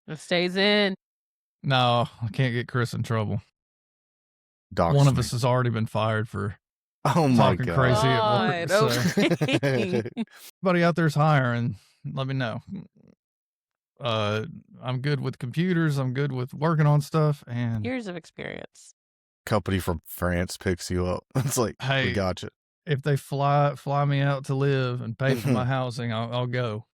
It stays in. No, I can't get Chris in trouble. Dox One of me. us has already been fired for Oh my talking God. crazy at work. So, Okay. anybody out there's hiring, let me know. I'm good with computers. I'm good with working on stuff. And Years of experience. Company from France picks you up. It's like, hey, we got you. if they fly me out to live and pay for my housing, I'll go.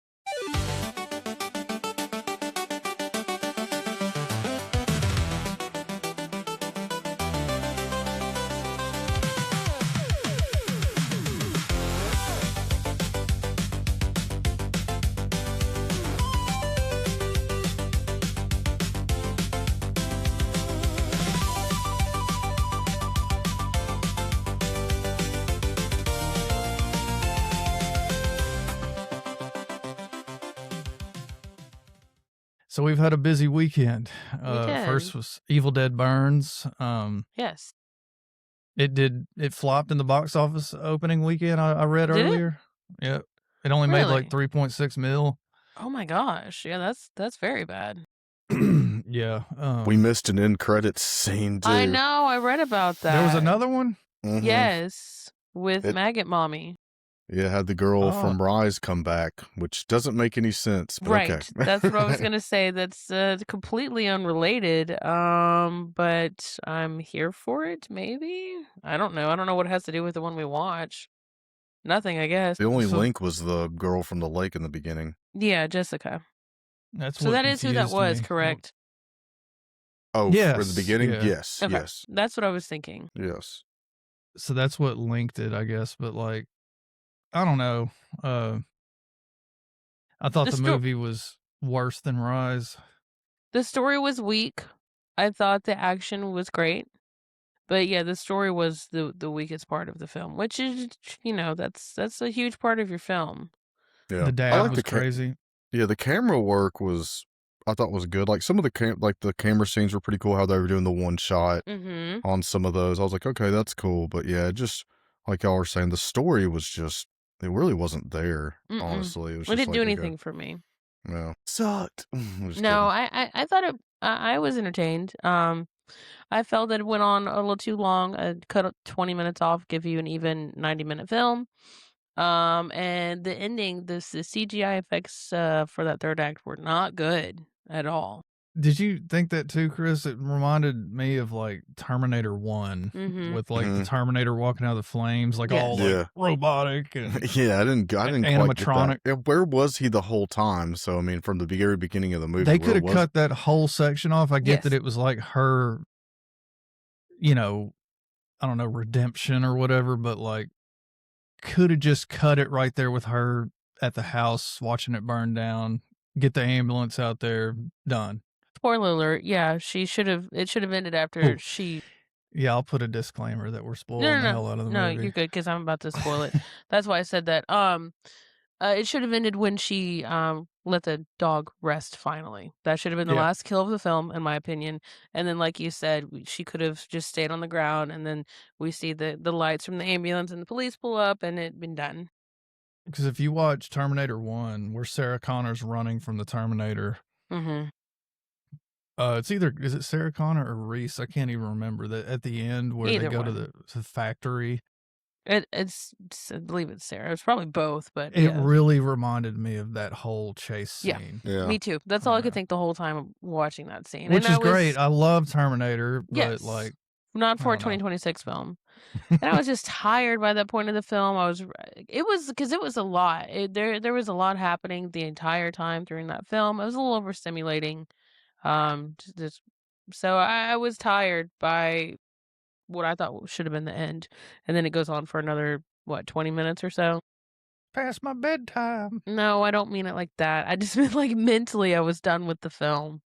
So we've had a busy weekend. First was Evil Dead Burns. Yes. It flopped in the box office opening weekend. I read Did it? earlier. Yep. It only made like Really? 3.6 mil. Oh my gosh. Yeah, that's very bad. Yeah. We missed an end credits scene too. I know. I read about that. There was another one? Mhm. Yes. With Maggot Mommy. Yeah, had the girl from Rise come back, which doesn't make any sense. But Right. okay. That's what I was gonna say. That's completely unrelated. But I'm here for it. Maybe. I don't know. I don't know what it has to do with the one we watch. Nothing, I guess. The only link was the girl from the lake in the beginning. Yeah, Jessica. That's so that is who that was, correct? Oh, yes, for the beginning? yeah. Yes, Okay. yes. That's what I was thinking. Yes. So that's what linked it, I guess. But like, I don't know. I thought the movie was worse than Rise. The story was weak. I thought the action was great. But yeah, the story was the weakest part of the film, which is, that's a huge part of your film. Yeah. The dad was crazy. Yeah, the camera work I thought was good. Like some of the camera scenes were pretty cool, how they were doing the one shot on some of those. I was like, okay, that's cool. But yeah, just like y'all were saying, the story was just, it really wasn't there, honestly. It didn't do anything for me. No. Sucked. No, I thought I was entertained. I felt that it went on a little too long. I'd cut 20 minutes off, give you an even 90-minute film. And the ending, the CGI effects for that third act were not good at all. Did you think that too, Chris? It reminded me of like Terminator 1 with like the Terminator walking out of the flames, like all like robotic and yeah, I didn't animatronic. Quite get that. Where was he the whole time? So I mean, from the very beginning of the movie, they could have cut that whole section off. I get that it was like her, I don't know, redemption or whatever, but like could have just cut it right there with her at the house watching it burn down. Get the ambulance out there, done. Spoiler alert, yeah, it should have ended after she... Yeah, I'll put a disclaimer that we're spoiling the hell out of the movie. No, you're good, because I'm about to spoil it. That's why I said that. It should have ended when she let the dog rest, finally. That should have been the last kill of the film, in my opinion. And then, like you said, she could have just stayed on the ground, and then we see the lights from the ambulance and the police pull up, and it'd been done. Because if you watch Terminator 1, where Sarah Connor's running from the Terminator, is it Sarah Connor or Reese? I can't even remember. That at the end where they go to the factory. I believe it's Sarah. It's probably both, but it really reminded me of that whole chase scene. Yeah, me too. That's all I could think the whole time watching that scene. Which is great. I love Terminator, but like not for a 2026 film. And I was just tired by that point of the film. It was a lot. There was a lot happening the entire time during that film. It was a little overstimulating. So I was tired by what I thought should have been the end. And then it goes on for another, 20 minutes or so? Past my bedtime. No, I don't mean it like that. I just meant like mentally I was done with the film.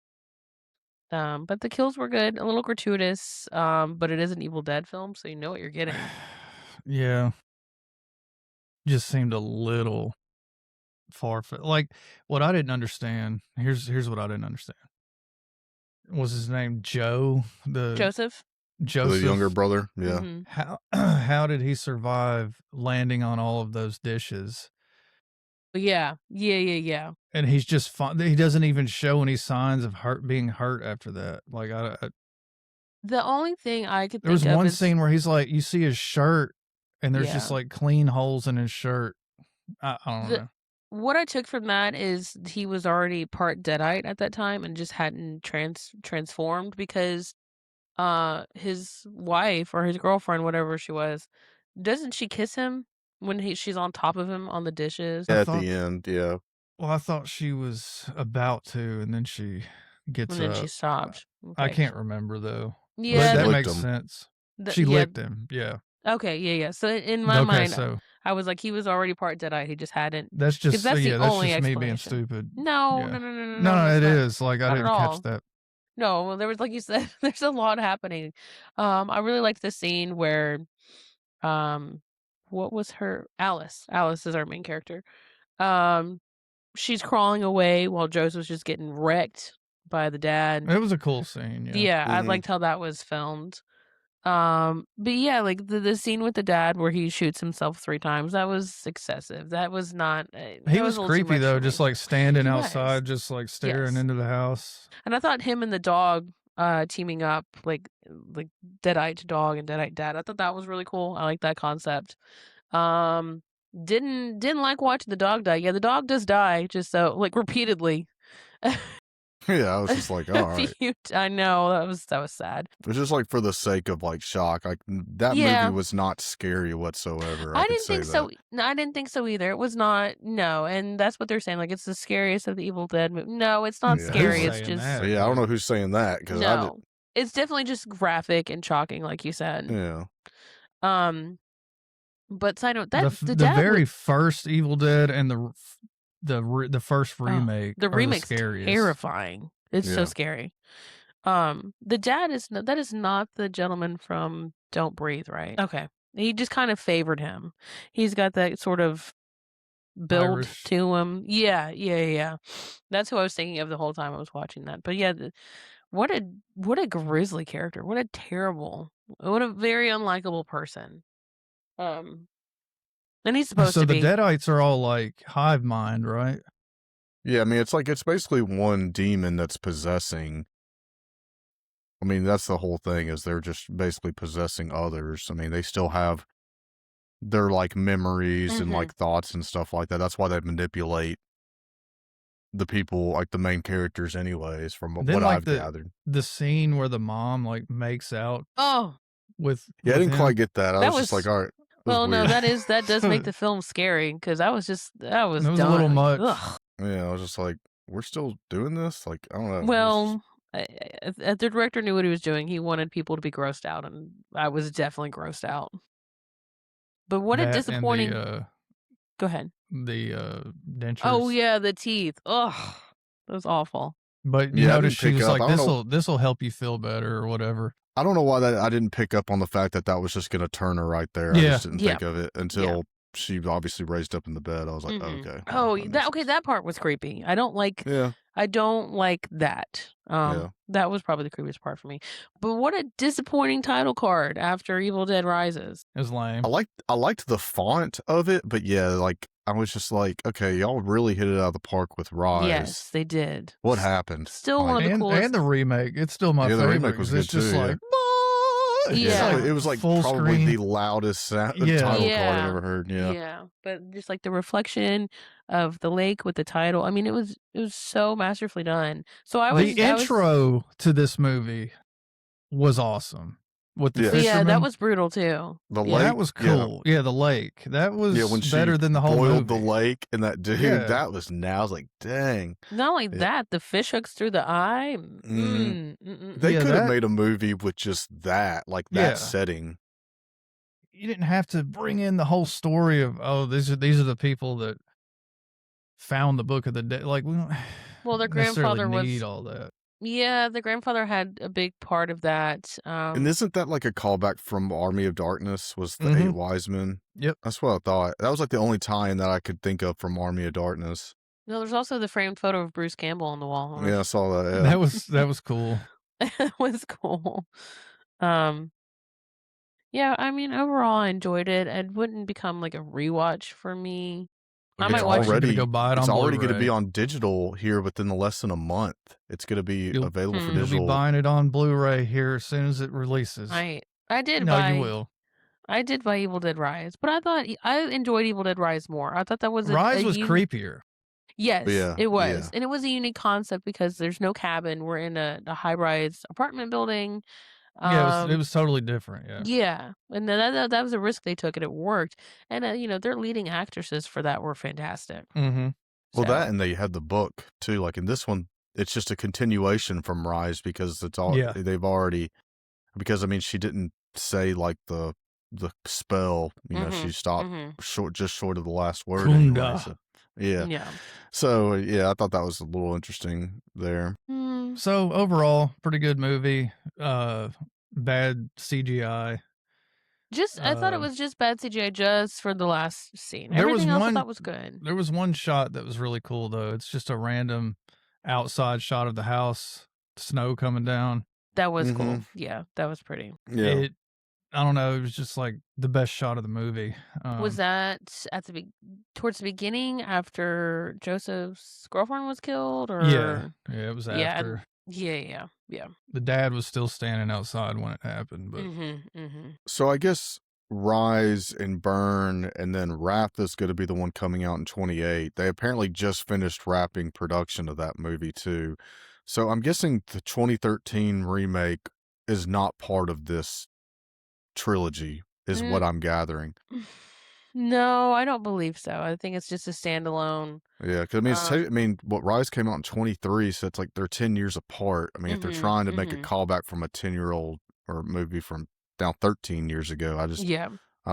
But the kills were good, a little gratuitous, but it is an Evil Dead film, so you know what you're getting. Yeah. Just seemed a little far-fetched. Like, what I didn't understand, here's what I didn't understand. Was his name Joe? Joseph? The younger brother, yeah. Mm-hmm. How did he survive landing on all of those dishes? Yeah. Yeah. And he's just fine. He doesn't even show any signs of being hurt after that. Like, The only thing I could there was think of one is scene where he's like, you see his shirt, and there's just yeah. like clean holes in his shirt. I don't know. What I took from that is he was already part Deadite at that time and just hadn't transformed because his wife or his girlfriend, whatever she was, doesn't she kiss him when she's on top of him on the dishes? Yeah, at the end, yeah. Well, I thought she was about to, and then she gets And then she up. stopped. I Okay. can't remember though. Yeah, But that licked makes him. sense. The, She yeah. licked him. Yeah. Okay. Yeah. So in my Okay, mind, so I was like, he was already part Deadite. He just hadn't. that's just That's the that's only just me being explanation. stupid. No, Yeah. no. it That's not, is. Like, I not at didn't catch all. that. No, well, there was like you said, there's a lot happening. I really liked the scene where, what was her Alice? Alice is our main character. She's crawling away while Joseph's just getting wrecked by the dad. It was a cool scene. Yeah. Yeah, I Mhm. liked how that was filmed. But yeah, like the scene with the dad where he shoots himself 3 times, that was excessive. That was not. He that was a little too creepy much though, for just me. like standing He was. outside, just like staring Yes. into the house. And I thought him and the dog teaming up, like Deadite dog and Deadite dad. I thought that was really cool. I like that concept. Didn't like watching the dog die. Yeah, the dog does die, just so like repeatedly. Yeah, I was just like, all right. I know that was sad. It's just like for the sake of like shock. Like that Yeah. movie was not scary whatsoever. I could didn't say think so. No, I didn't think so either. It was not. No, and that's what they're saying. Like it's the scariest of the Evil Dead movie. No, it's not Yeah. scary. Who's It's saying just that? Yeah, I don't know who's saying that because no. It's definitely just graphic and shocking, like you said. Yeah. But side note that the very first Evil Dead and the first remake, the remake's scariest. terrifying. It's so Yeah. scary. The dad that is not the gentleman from Don't Breathe, right? Okay, he just kind of favored him. He's got that sort of build Irish. to him. Yeah. That's who I was thinking of the whole time I was watching that. But yeah, what a grisly character. What a very unlikable person. And he's supposed So to the be. Deadites are all like hive mind, right? Yeah, I mean, it's basically one demon that's possessing. I mean, that's the whole thing is they're just basically possessing others. I mean, they still have their like memories and like thoughts and stuff like that. That's why they manipulate the people, like the main characters anyways, from what I've gathered. The scene where the mom like makes out with I didn't him. quite get that. I was just like, all right. Well, no, that does make the film scary because that was it was done. a little much. Ugh. Yeah, I was just like, we're still doing this? Like, I don't know. Well, the director knew what he was doing. He wanted people to be grossed out, and I was definitely grossed out. But what a disappointing. Go ahead. The dentures. Oh yeah, the teeth. Ugh, that was awful. But you notice she was like, "This will help you feel better" or whatever. I don't know why I didn't pick up on the fact that was just going to turn her right there. Yeah. I just didn't think of it until she obviously raised up in the bed. I was like, okay. Oh, that part was creepy. I don't like. Yeah. I don't like that. That was probably the creepiest part for me. But what a disappointing title card after Evil Dead Rises. It was lame. I liked the font of it, but yeah, like I was just like, okay, y'all really hit it out of the park with Rise. Yes, they did. What happened? Still one of the coolest. And the remake. It's still my favorite. The remake was good too. Like, it was like full probably screen. the loudest title card I've ever heard. Yeah, but just like the reflection of the lake with the title. I mean, it was so masterfully done. So the intro to this movie was awesome. With the fisherman. Yeah, that was brutal too. The lake, that was cool. Yeah, the lake. That was when better than the whole boiled movie. the lake and that dude. Yeah. That was I was like, dang. Not only that, the fish hooks through the eye. They could have made a movie with just that, like that setting. You didn't have to bring in the whole story of these are the people that found the Book of the Dead. Like we don't. Well, their grandfather need all that. Yeah, the grandfather had a big part of that. And isn't that like a callback from Army of Darkness? Was the 8 Wise Men? Yep. That's what I thought. That was like the only tie-in that I could think of from Army of Darkness. No, there's also the framed photo of Bruce Campbell on the wall. Yeah, I saw that. Yeah. That was cool. It was cool. Yeah, I mean, overall, I enjoyed it. It wouldn't become like a rewatch for me. I might watch it. Already, go buy it it's on already going to be Blu-ray. on digital here within the less than a month. It's going to be available for You'll digital. be buying it on Blu-ray here as soon as it releases. I did No, buy. you will. I did buy Evil Dead Rise, but I thought I enjoyed Evil Dead Rise more. I thought that was Rise was creepier. Yes, Yeah, it was, yeah. and it was a unique concept because there's no cabin. We're in a high-rise apartment building. Yeah, it was totally different. Yeah. Yeah, and that was a risk they took, and it worked. And their leading actresses for that were fantastic. Mm-hmm. Well, that and they had the book too. Like in this one, it's just a continuation from Rise because it's all they've already. Because I mean, she didn't say like the spell. She stopped just short of the last word. Kunda. Anyway, so, yeah. So yeah, I thought that was a little interesting there. So overall, pretty good movie. Bad CGI. I thought it was just bad CGI just for the last scene. Everything else I thought was good. There was one shot that was really cool though. It's just a random outside shot of the house, snow coming down. That was cool. Yeah, that was pretty. Yeah. I don't know. It was just like the best shot of the movie. Was that towards the beginning after Joseph's girlfriend was killed, or yeah, it was after. Yeah. The dad was still standing outside when it happened, but So I guess Rise and Burn, and then Wrath is going to be the one coming out in 28. They apparently just finished wrapping production of that movie too. So I'm guessing the 2013 remake is not part of this trilogy, is what I'm gathering. No, I don't believe so. I think it's just a standalone. Yeah, because I mean, what Rise came out in 23, so it's like they're 10 years apart. I mean, if they're trying to make a callback from a 10-year-old or movie from now 13 years ago, I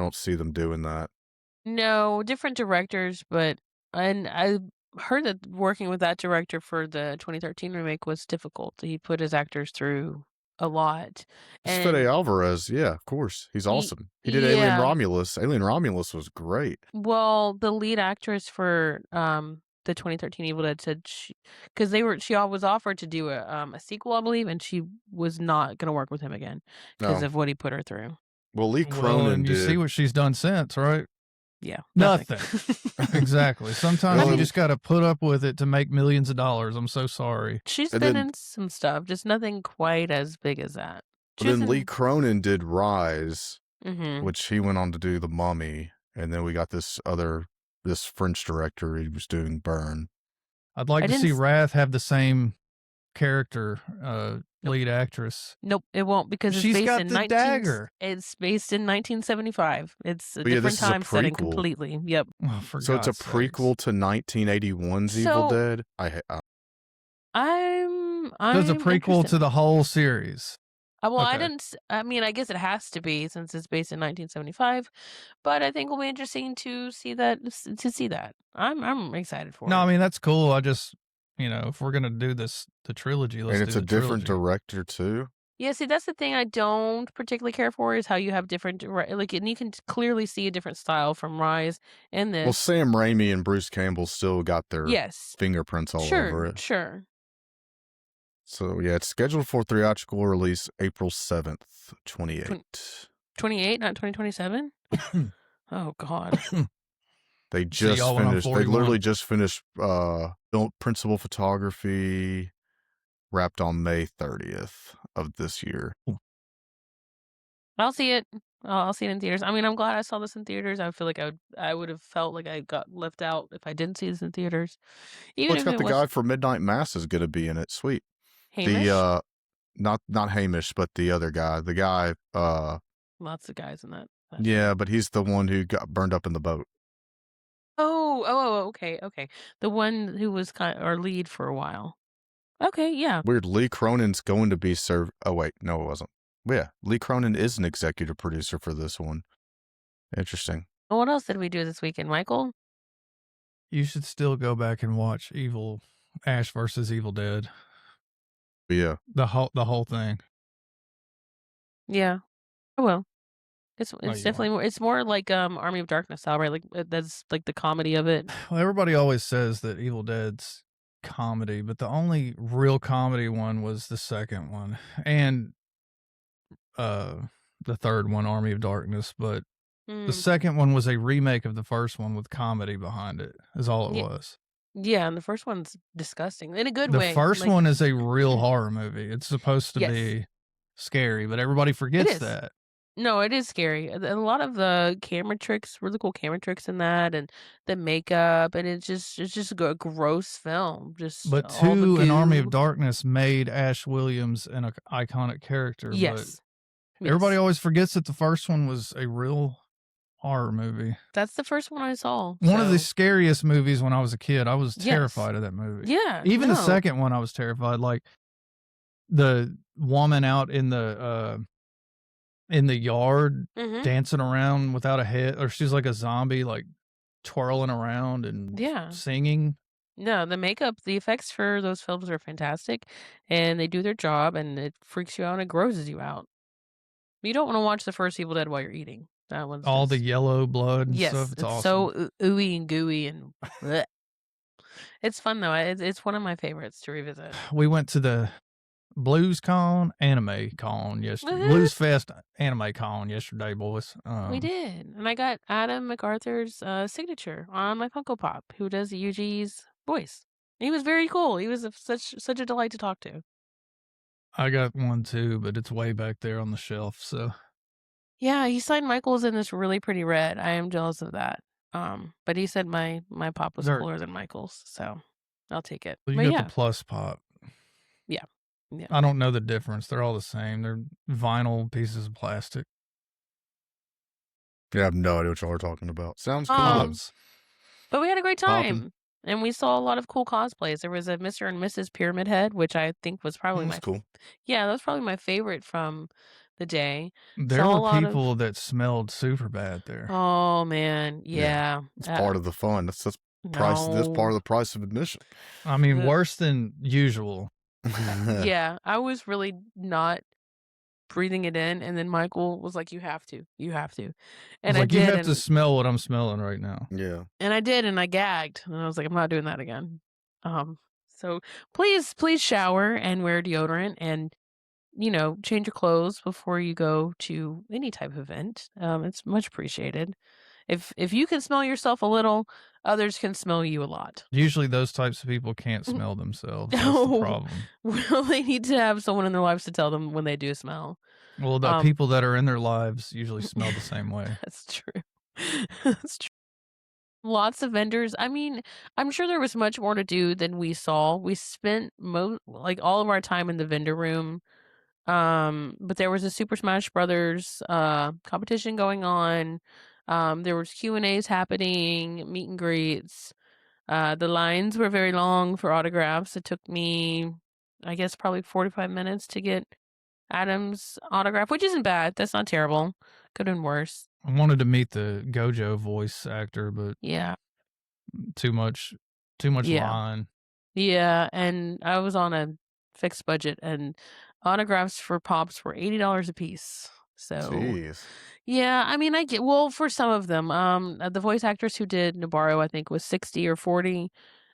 don't see them doing that. No, different directors, and I heard that working with that director for the 2013 remake was difficult. He put his actors through a lot. It's Fede Alvarez, yeah, of course. He's awesome. He did Alien Romulus. Alien Romulus was great. Well, the lead actress for the 2013 Evil Dead said because she was offered to do a sequel, I believe, and she was not going to work with him again because of what he put her through. Well, Lee Cronin did. You see what she's done since, right? Yeah. Nothing. Exactly. Sometimes you just got to put up with it to make millions of dollars. I'm so sorry. She's been in some stuff, just nothing quite as big as that. And then Lee Cronin did Rise, which he went on to do The Mummy. And then we got this French director. He was doing Burn. I'd like to see Wrath have the same character, lead actress. Nope, it won't because she's got the dagger. It's based in 1975. It's a different time setting completely. Yep. Oh, so it's a prequel to 1981's Evil Dead. It's a prequel to the whole series. Well, okay. I guess it has to be since it's based in 1975, but I think it'll be interesting to see that. I'm excited for it. No, I mean that's cool. I just, if we're gonna do the trilogy, let's do and it's a different director too. Yeah, see, that's the thing I don't particularly care for is how you have different and you can clearly see a different style from Rise and this. Well, Sam Raimi and Bruce Campbell still got their fingerprints all over it. Sure. So, yeah, it's scheduled for theatrical release April 7th, 28. 28, not 2027? Oh, God. They just finished. They literally just finished principal photography, wrapped on May 30th of this year. I'll see it. I'll see it in theaters. I mean, I'm glad I saw this in theaters. I feel like I would have felt like I got left out if I didn't see this in theaters. It's got the guy for Midnight Mass is going to be in it. Sweet. Hamish? Not Hamish, but the other guy. The guy. Lots of guys in that. Yeah, but he's the one who got burned up in the boat. Oh, okay. The one who was our lead for a while. Okay, yeah. Weird. Lee Cronin's going to be served. Oh wait, no, it wasn't. Yeah, Lee Cronin is an executive producer for this one. Interesting. What else did we do this weekend, Michael? You should still go back and watch Ash versus Evil Dead. Yeah. The whole thing. Yeah. Oh well. It's definitely more. It's more like Army of Darkness style, right? Like that's like the comedy of it. Well, everybody always says that Evil Dead's comedy, but the only real comedy one was the second one and the third one, Army of Darkness. But The second one was a remake of the first one with comedy behind it, is all it was. Yeah, and the first one's disgusting in a good The way. first one is a real horror movie. It's supposed to be scary, but everybody forgets that. No, it is scary. A lot of the camera tricks, really cool camera tricks in that, and the makeup, and it's just a gross film. Just But all the An Army of goo. Darkness made Ash Williams an iconic character. Yes. But everybody always forgets that the first one was a real horror movie. That's the first one I saw. One of the scariest movies when I was a kid. I was terrified of that movie. Yeah. Even the second one, I was terrified. Like the woman out in the yard dancing around without a head, or she's like a zombie, like twirling around and singing. No, the makeup, the effects for those films are fantastic, and they do their job, and it freaks you out and it grosses you out. You don't want to watch the first Evil Dead while you're eating. That one's all the yellow blood and stuff. It's awesome. So ooey and gooey and bleh. It's fun though. It's one of my favorites to revisit. We went to the BluesCon Anime Con yesterday. Blues Fest Anime Con yesterday, boys. We did, and I got Adam MacArthur's signature on my Funko Pop, who does Yuji's voice. He was very cool. He was such a delight to talk to. I got one too, but it's way back there on the shelf. So yeah, he signed Michael's in this really pretty red. I am jealous of that. But he said my pop was cooler than Michael's, so I'll take it. Well, you got the plus pop. Yeah. I don't know the difference. They're all the same. They're vinyl pieces of plastic. Yeah, I have no idea what y'all are talking about. Sounds cool. But we had a great time. And we saw a lot of cool cosplays. There was a Mr. and Mrs. Pyramid Head, which I think was probably cool. Yeah, that was probably my favorite from the day. There were people that smelled super bad there. Oh man, yeah. It's part of the fun. That's price. That's part of the price of admission. I mean, worse than usual. Yeah, I was really not breathing it in, and then Michael was like, "You have to, and I did. You have to smell what I'm smelling right now. Yeah, and I did, and I gagged, and I was like, "I'm not doing that again." So please shower and wear deodorant, and change your clothes before you go to any type of event. It's much appreciated. If you can smell yourself a little, others can smell you a lot. Usually those types of people can't smell themselves. That's the problem. Well, they need to have someone in their lives to tell them when they do smell. Well, the people that are in their lives usually smell the same way. That's true. That's true. Lots of vendors. I mean, I'm sure there was much more to do than we saw. We spent all of our time in the vendor room. But there was a Super Smash Brothers competition going on. There was Q&As happening, meet and greets. The lines were very long for autographs. It took me, I guess, probably 45 minutes to get Adam's autograph, which isn't bad. That's not terrible. Could have been worse. I wanted to meet the Gojo voice actor, but too much line. Yeah, and I was on a fixed budget, and autographs for Pops were $80 a piece. So, jeez. Yeah, I mean, for some of them, the voice actress who did Nabarro, I think, was 60 or 40.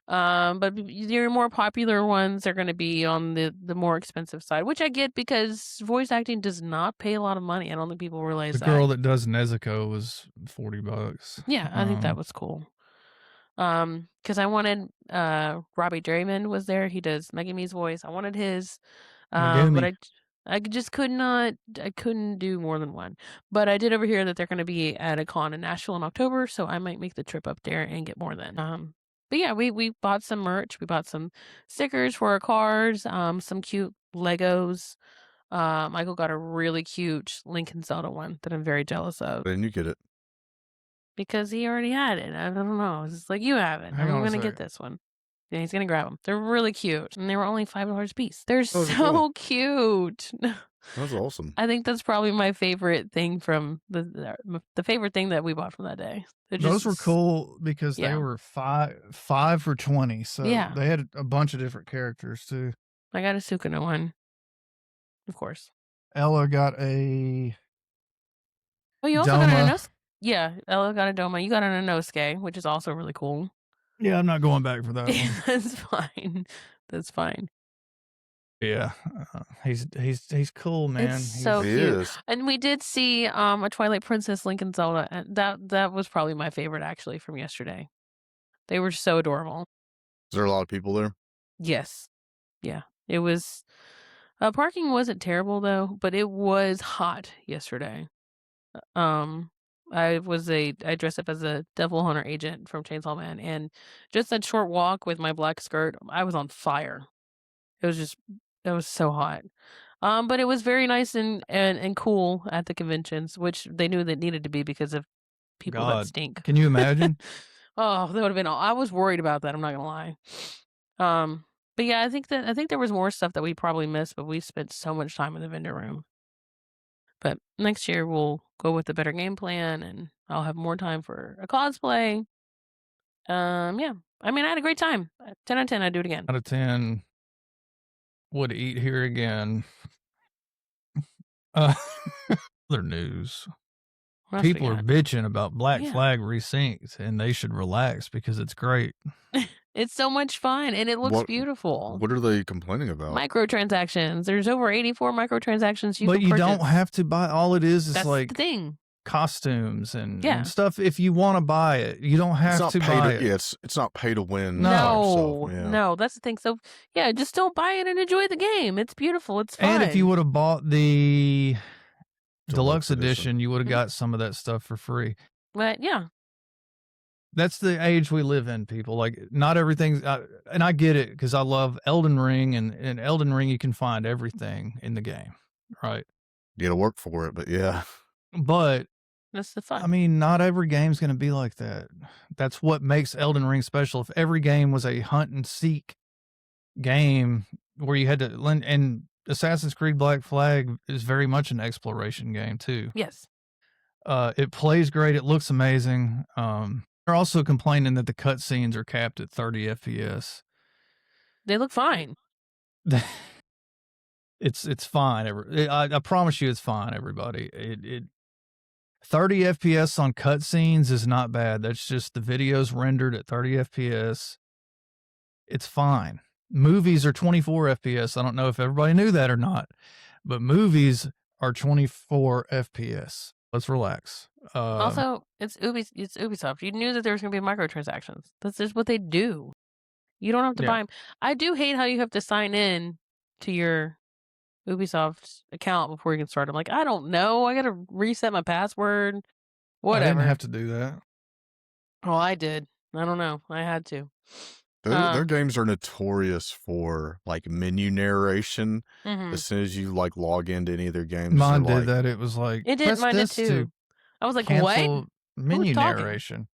But your more popular ones are going to be on the more expensive side, which I get because voice acting does not pay a lot of money. I don't think people realize that. The girl that does Nezuko was $40. Yeah, I think that was cool. Because I wanted Robbie Draymond was there. He does Megumi's voice. I wanted his, but I just I couldn't do more than one. But I did overhear that they're going to be at a con in Nashville in October, so I might make the trip up there and get more than. But yeah, we bought some merch. We bought some stickers for our cars, some cute Legos. Michael got a really cute Lincoln Zelda one that I'm very jealous of. Then you get it. Because he already had it. I don't know. It's like, you have it. I'm going to get this one. Yeah, he's going to grab them. They're really cute. And they were only $5 a piece. They're so cute. That's awesome. I think that's probably my favorite thing from the favorite thing that we bought from that day. Those were cool because they were five for 20. So they had a bunch of different characters too. I got a Sukuna one. Of course. Ella got a... Oh, you also got an Inosuke? Yeah, Ella got a Doma. You got an Inosuke, which is also really cool. Yeah, I'm not going back for that one. That's fine. That's fine. Yeah, he's cool, man. It's so He cute. is. And we did see a Twilight Princess Link and Zelda, and that was probably my favorite actually from yesterday. They were so adorable. Is there a lot of people there? Yes. Yeah. It was parking wasn't terrible though, but it was hot yesterday. I dressed up as a devil hunter agent from Chainsaw Man, and just that short walk with my black skirt, I was on fire. It was so hot. But it was very nice and cool at the conventions, which they knew that needed to be because of people that God, stink. can you imagine? Oh, that would have been all. I was worried about that. I'm not gonna lie. But yeah, I think there was more stuff that we probably missed, but we spent so much time in the vendor room. But next year we'll go with a better game plan, and I'll have more time for a cosplay. Yeah. I mean, I had a great time. 10 out of 10. I'd do it again. Out of 10, would eat here again. Other news. People are bitching about Black Flag Resyncs, and they should relax because it's great. It's so much fun, and it looks beautiful. What are they complaining about? Microtransactions. There's over 84 microtransactions but can you purchase. Don't have to buy. All it is That's like the thing. Costumes and stuff. If you want to buy it, you don't have to buy it. Yeah, it's not pay to win. No, that's the thing. So yeah, just don't buy it and enjoy the game. It's beautiful. It's fun. And if you would have bought the deluxe edition, you would have got some of that stuff for free. But yeah. That's the age we live in, people. Like, not everything's, and I get it because I love Elden Ring, and in Elden Ring, you can find everything in the game, right? You got to work for it, but yeah. But that's the fun. I mean, not every game's going to be like that. That's what makes Elden Ring special. If every game was a hunt and seek game where you had to, and Assassin's Creed Black Flag is very much an exploration game too. Yes. It plays great. It looks amazing. They're also complaining that the cutscenes are capped at 30 FPS. They look fine. It's fine. I promise you, it's fine. Everybody, 30 FPS on cutscenes is not bad. That's just the videos rendered at 30 FPS. It's fine. Movies are 24 FPS. I don't know if everybody knew that or not, but movies are 24 FPS. Let's relax. Also, it's Ubisoft. You knew that there was going to be microtransactions. That's just what they do. You don't have to buy them. I do hate how you have to sign in to your Ubisoft account before you can start. I'm like, I don't know. I got to reset my password. Whatever. I didn't have to do that. Oh, I did. I don't know. I had to. Their games are notorious for like menu narration. As soon as you like log into any of their games, mine did that. It was like, it did. Mine did too. I was like, what? Menu narration.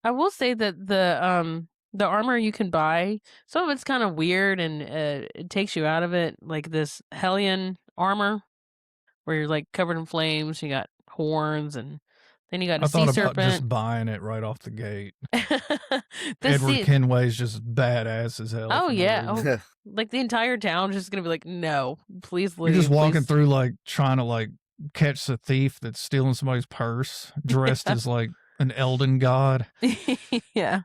I will say that the armor you can buy, some of it's kind of weird, and it takes you out of it. Like this Hellion armor, where you're like covered in flames. You got horns, and then you got a sea serpent. About just buying it right off the gate. Edward Kenway's just badass as hell. Oh yeah, like the entire town is just gonna be like, no, please leave. You're just walking through like trying to like catch the thief that's stealing somebody's purse, dressed as like an Elden god. Yeah.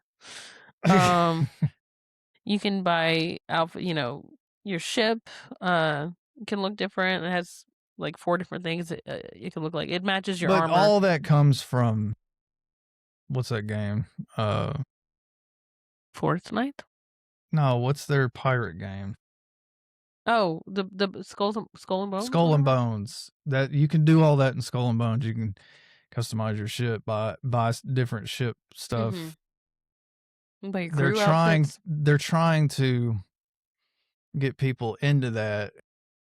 You can buy outfit. You know, your ship can look different. It has like 4 different things it can look like. It matches your armor. All that comes from what's that game? Fortnite? No, what's their pirate game? Oh, the Skull and Bones. Skull and Bones. That you can do all that in Skull and Bones. You can customize your ship, buy different ship stuff. Buy your crew outfits. They're trying to get people into that.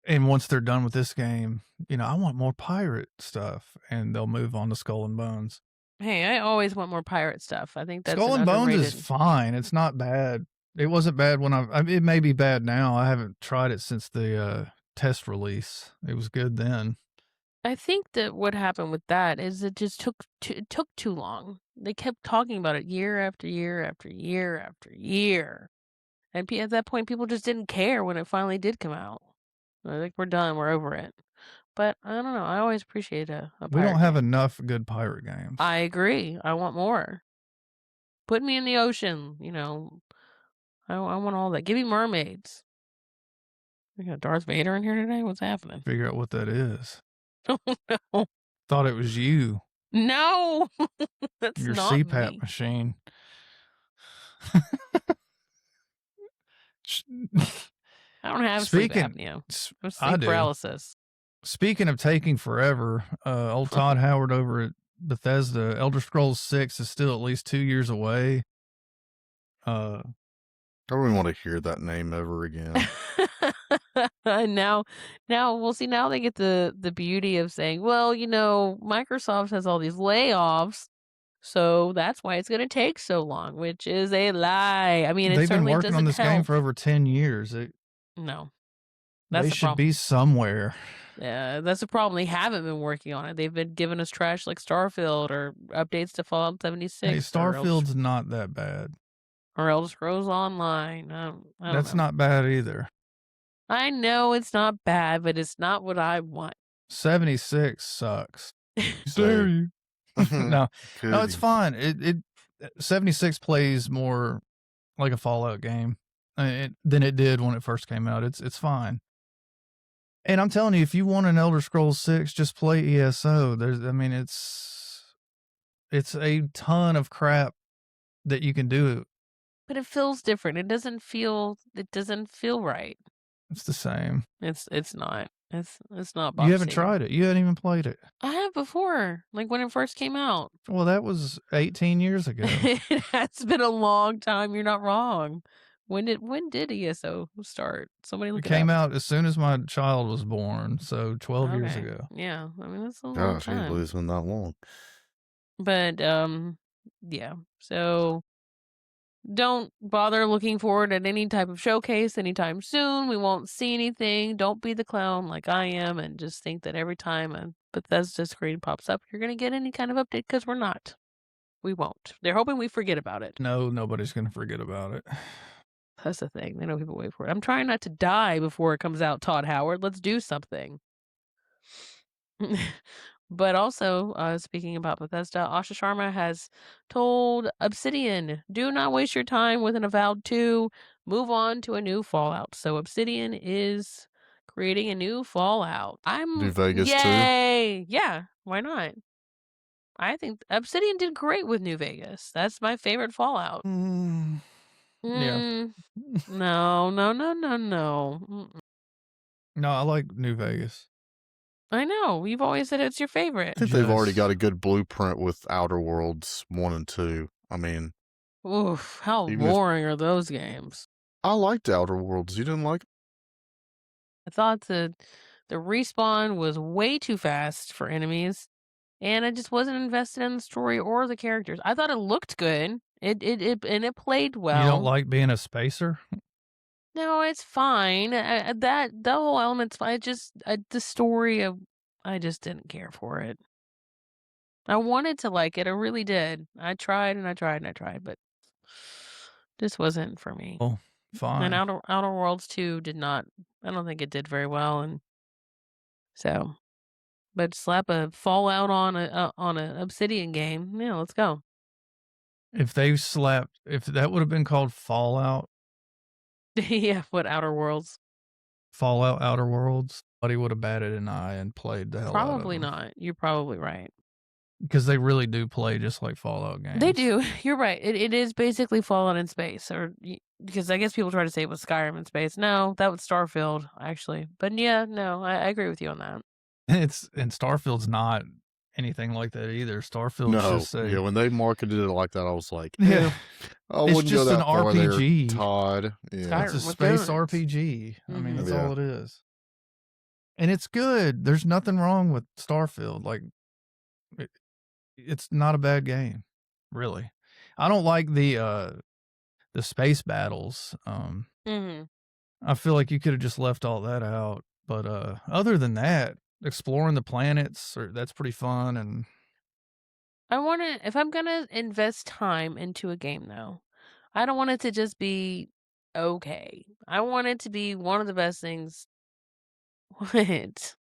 And once they're done with this game, you know, I want more pirate stuff, and they'll move on to Skull and Bones. Hey, I always want more pirate stuff. I think that's Skull and Bones is fine. It's not bad. It wasn't bad when it may be bad now. I haven't tried it since the test release. It was good then. I think that what happened with that is it just took too long. They kept talking about it year after year after year after year. And at that point, people just didn't care when it finally did come out. They're like, we're done. We're over it. But I don't know. I always appreciate a pirate We don't have game. enough good pirate games. I agree. I want more. Put me in the ocean. You know, I want all that. Give me mermaids. We got Darth Vader in here today? What's happening? Figure out what that is. Oh, no. Thought it was you. No! That's Your not CPAP me. machine. I don't have sleep apnea. I have sleep paralysis. Speaking of taking forever, old Todd Howard over at Bethesda, Elder Scrolls 6 is still at least 2 years away. I don't even want to hear that name ever again. now we'll see. Now they get the beauty of saying, well, Microsoft has all these layoffs, so that's why it's going to take so long, which is a lie. I mean, they've been working on this help. game for over 10 years. No, they should be somewhere. Yeah, that's the problem. They haven't been working on it. They've been giving us trash like Starfield or updates to Fallout 76. Hey, Starfield's not that bad. Or Elder Scrolls Online. I don't That's know. not bad either. I know it's not bad, but it's not what I want. 76 sucks. Dare you? No, it's fine. It 76 plays more like a Fallout game than it did when it first came out. It's fine. And I'm telling you, if you want an Elder Scrolls 6, just play ESO. It's a ton of crap that you can do. But it feels different. It doesn't feel right. It's the same. It's not. It's not. You haven't tried it. You hadn't even played it. I have before, like when it first came out. Well, that was 18 years ago. It has been a long time. You're not wrong. When did ESO start? Somebody look it came up. out as soon as my child was born, so 12 years ago. Yeah, I mean that's a long time. Gosh, it's been that long. But yeah. So don't bother looking forward at any type of showcase anytime soon. We won't see anything. Don't be the clown like I am and just think that every time a Bethesda screen pops up, you're going to get any kind of update, because we're not. We won't. They're hoping we forget about it. No, nobody's going to forget about it. That's the thing. They know people wait for it. I'm trying not to die before it comes out, Todd Howard. Let's do something. But also, speaking about Bethesda, Asha Sharma has told Obsidian, do not waste your time with an Avowed 2. Move on to a new Fallout. So Obsidian is creating a new Fallout. New Vegas Yay! Yeah, why not? I think Obsidian did great with New Vegas. That's my favorite Fallout. Yeah. No. Mm-mm. No, I like New Vegas. I know. You've always said it's your favorite. I think they've already got a good blueprint with Outer Worlds 1 and 2. I mean... Oof, how boring are those games? I liked Outer Worlds. You didn't like it? I thought the respawn was way too fast for enemies, and I just wasn't invested in the story or the characters. I thought it looked good. It played well. You don't like being a spacer? No, it's fine. The whole element's fine. The story of, I just didn't care for it. I wanted to like it. I really did. I tried and I tried and I tried, but this wasn't for me. Oh, fine. And Outer Worlds 2 did not. I don't think it did very well, and so. But slap a Fallout on a Obsidian game. Yeah, let's go. If that would have been called Fallout. Yeah, what, Outer Worlds? Fallout Outer Worlds. Somebody would have batted an eye and played the hell out of them. Probably not. You're probably right. Because they really do play just like Fallout games. They do. You're right. It is basically Fallout in space, or because I guess people try to say it was Skyrim in space. No, that was Starfield actually. But yeah, no, I agree with you on that. And Starfield's not anything like that either. Starfield's just when they marketed it like that, I was like, it's just an RPG. There, Todd. Yeah. It's a space RPG. I mean, that's all it is. And it's good. There's nothing wrong with Starfield. Like, it's not a bad game, really. I don't like the space battles. I feel like you could have just left all that out. But other than that, exploring the planets, that's pretty fun. And if I'm gonna invest time into a game, though, I don't want it to just be okay. I want it to be one of the best things. What?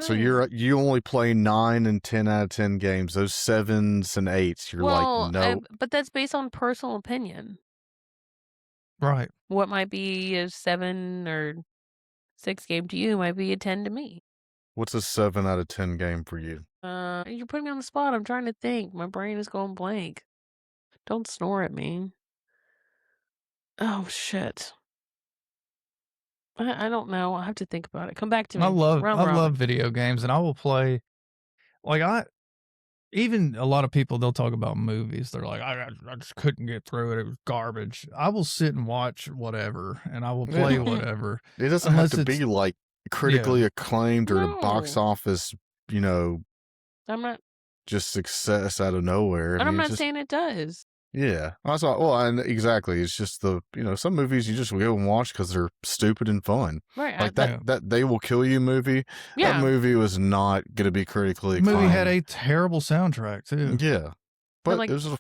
So you only play 9 and 10 out of 10 games. Those 7s and 8s, you're like, no. But that's based on personal opinion. Right. What might be a 7 or 6 game to you might be a 10 to me. What's a 7 out of 10 game for you? You're putting me on the spot. I'm trying to think. My brain is going blank. Don't snore at me. Oh, shit. I don't know. I'll have to think about it. Come back to I me. love Round I love robin. video games, and I will play. Like even a lot of people, they'll talk about movies. They're like, I just couldn't get through it. It was garbage. I will sit and watch whatever, and I will play whatever. It doesn't have to be like critically acclaimed or a box office, I'm not. just success out of nowhere. And I'm not saying it does. Yeah, I saw. Well, and exactly, it's just some movies you just go and watch because they're stupid and fun. Right. Like that They Will Kill You movie. Yeah. That movie was not going to be critically acclaimed. The movie had a terrible soundtrack too. Yeah, but it was a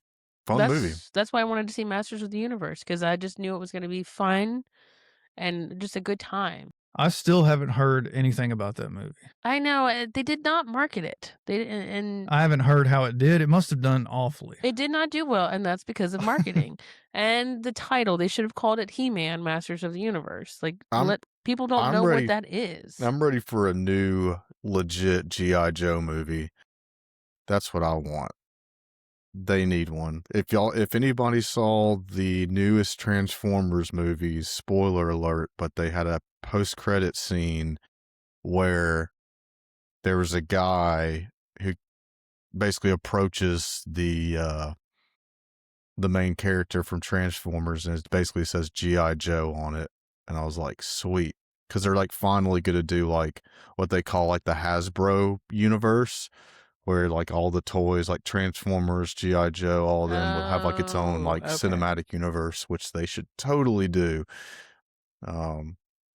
fun movie. That's why I wanted to see Masters of the Universe, because I just knew it was going to be fun and just a good time. I still haven't heard anything about that movie. I know they did not market it. And I haven't heard how it did. It must have done awfully. It did not do well, and that's because of marketing. And the title, they should have called it He-Man: Masters of the Universe. Like, people don't know what that is. I'm ready for a new legit G.I. Joe movie. That's what I want. They need one. If anybody saw the newest Transformers movies, spoiler alert, but they had a post-credit scene where there was a guy who basically approaches the main character from Transformers, and it basically says G.I. Joe on it. And I was like, sweet. Because they're like finally going to do like what they call like the Hasbro universe, where like all the toys like Transformers, G.I. Joe, all of them will have like its own like cinematic universe, which they should totally do.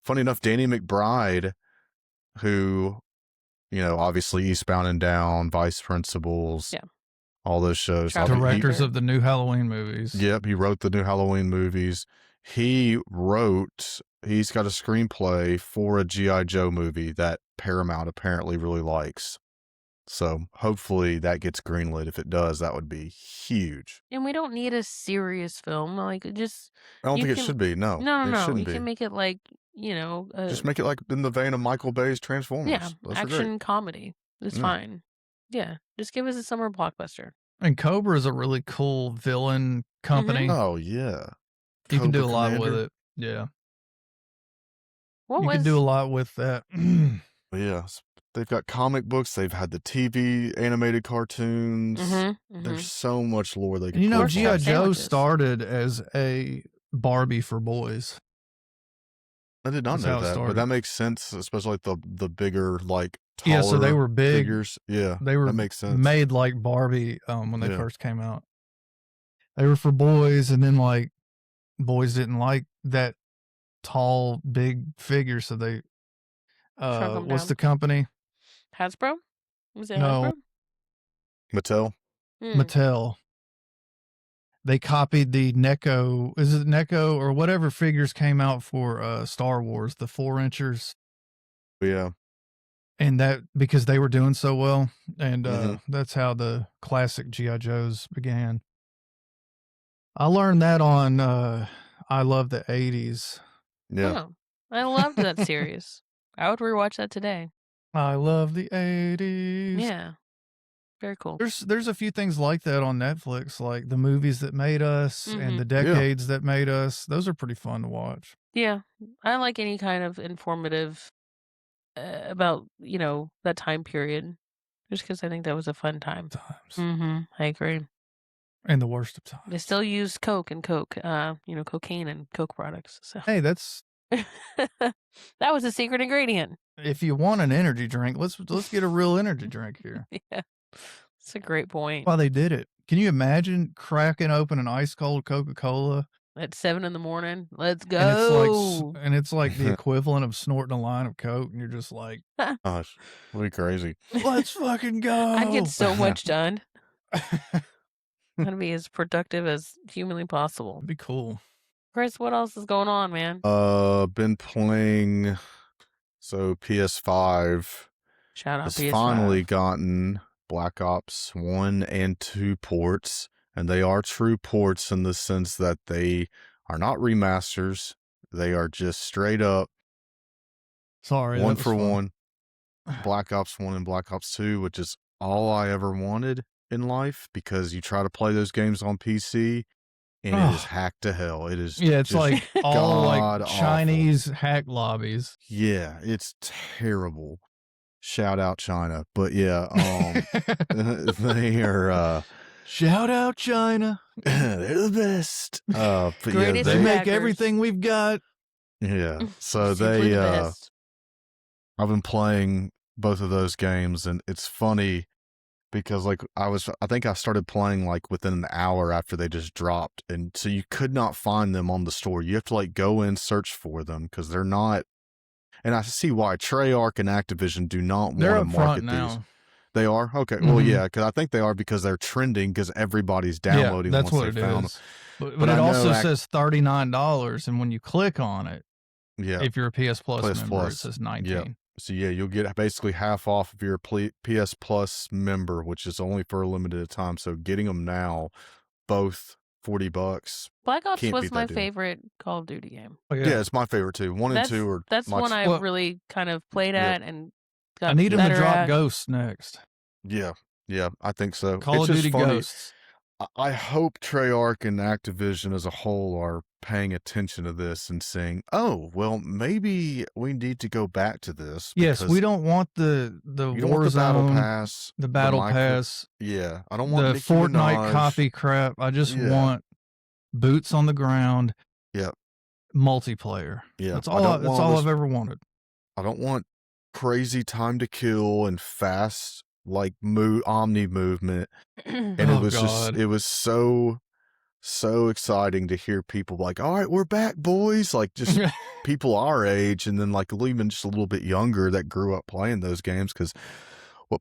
Funny enough, Danny McBride, who, obviously Eastbound and Down, Vice Principals, all those shows. Directors of the new Halloween movies. Yep, he wrote the new Halloween movies. He's got a screenplay for a G.I. Joe movie that Paramount apparently really likes. So hopefully that gets greenlit. If it does, that would be huge. And we don't need a serious film. Like, just... I don't think it should be. No. No. You can make it like, just make it like in the vein of Michael Bay's Transformers. Yeah, action comedy. It's fine. Yeah, just give us a summer blockbuster. And Cobra is a really cool villain company. Oh, yeah. You can do a lot with it. Yeah. You can do a lot with that. Yeah. They've got comic books. They've had the TV animated cartoons. There's so much lore they can. G.I. Joe started as a Barbie for boys. I did not know that, but that makes sense, especially like the bigger, like taller so they were big figures. Yeah, that makes sense. Made like Barbie when they first came out. They were for boys, and then like boys didn't like that tall, big figure, so they what's the company? Hasbro? Was it no. Hasbro? Mattel. They copied the Necco. Is it Necco or whatever figures came out for Star Wars, the 4-inchers? Yeah. And that because they were doing so well, and that's how the classic G.I. Joes began. I learned that on I Love the 80s. Yeah. Oh, I loved that series. I would rewatch that today. I love the 80s. Yeah. Very cool. There's a few things like that on Netflix, like the movies that made us and the decades that made us. Those are pretty fun to watch. Yeah. I like any kind of informative about, that time period. Just because I think that was a fun time. I agree. And the worst of times. They still use cocaine and Coke products. So. Hey, that's... that was a secret ingredient. If you want an energy drink, let's get a real energy drink here. Yeah. That's a great point. Well, they did it. Can you imagine cracking open an ice cold Coca-Cola at 7 a.m? Let's go. And it's like the equivalent of snorting a line of Coke, and you're just like, gosh, that'd be crazy. Let's fucking go. I'd get so much done. I'd be as productive as humanly possible. It'd be cool. Chris, what else is going on, man? Been playing. So PS5 Shout out has PS5. finally gotten Black Ops 1 and 2 ports, and they are true ports in the sense that they are not remasters. They are just straight up one for one Black Ops 1 and Black Ops 2, which is all I ever wanted in life, because you try to play those games on PC and it is hacked to hell. It is it's like all like Chinese awful. hack lobbies. Yeah, it's terrible. Shout out China. But yeah, they are shout out China. They're the best. But Greatest they make everything we've got. Yeah. So Simply the best. I've been playing both of those games, and it's funny because like I think I started playing like within an hour after they just dropped, and so you could not find them on the store. You have to like go in, search for them, because they're not. And I see why Treyarch and Activision do not want to market these. They are? Okay. Mm-hmm. Well, yeah, because I think they are, because they're trending, because everybody's downloading that's once they found them. But it also says $39, and when you click on it, if you're a PS Plus member, it says $19. Yeah. So yeah, you'll get basically half off if you're a PS Plus member, which is only for a limited time. So getting them now, both $40. Black Ops was my favorite Call of Duty game. Oh, yeah, it's my favorite too. 1 and 2 are. That's one I really kind of played at and got I need them to drop Ghosts next. Yeah, I think so. Call of Duty Ghosts. I hope Treyarch and Activision as a whole are paying attention to this and saying, "Oh, well, maybe we need to go back to this." Yes, we don't want the Warzone, battle pass, the battle pass. Yeah, I don't want the Nicki Fortnite Minaj copy crap. I just want boots on the ground. Yeah, multiplayer. Yeah, that's all I've ever wanted. I don't want crazy time to kill and fast like omni movement. And it was so exciting to hear people like, all right, we're back, boys. Like just people our age, and then like even just a little bit younger that grew up playing those games. Because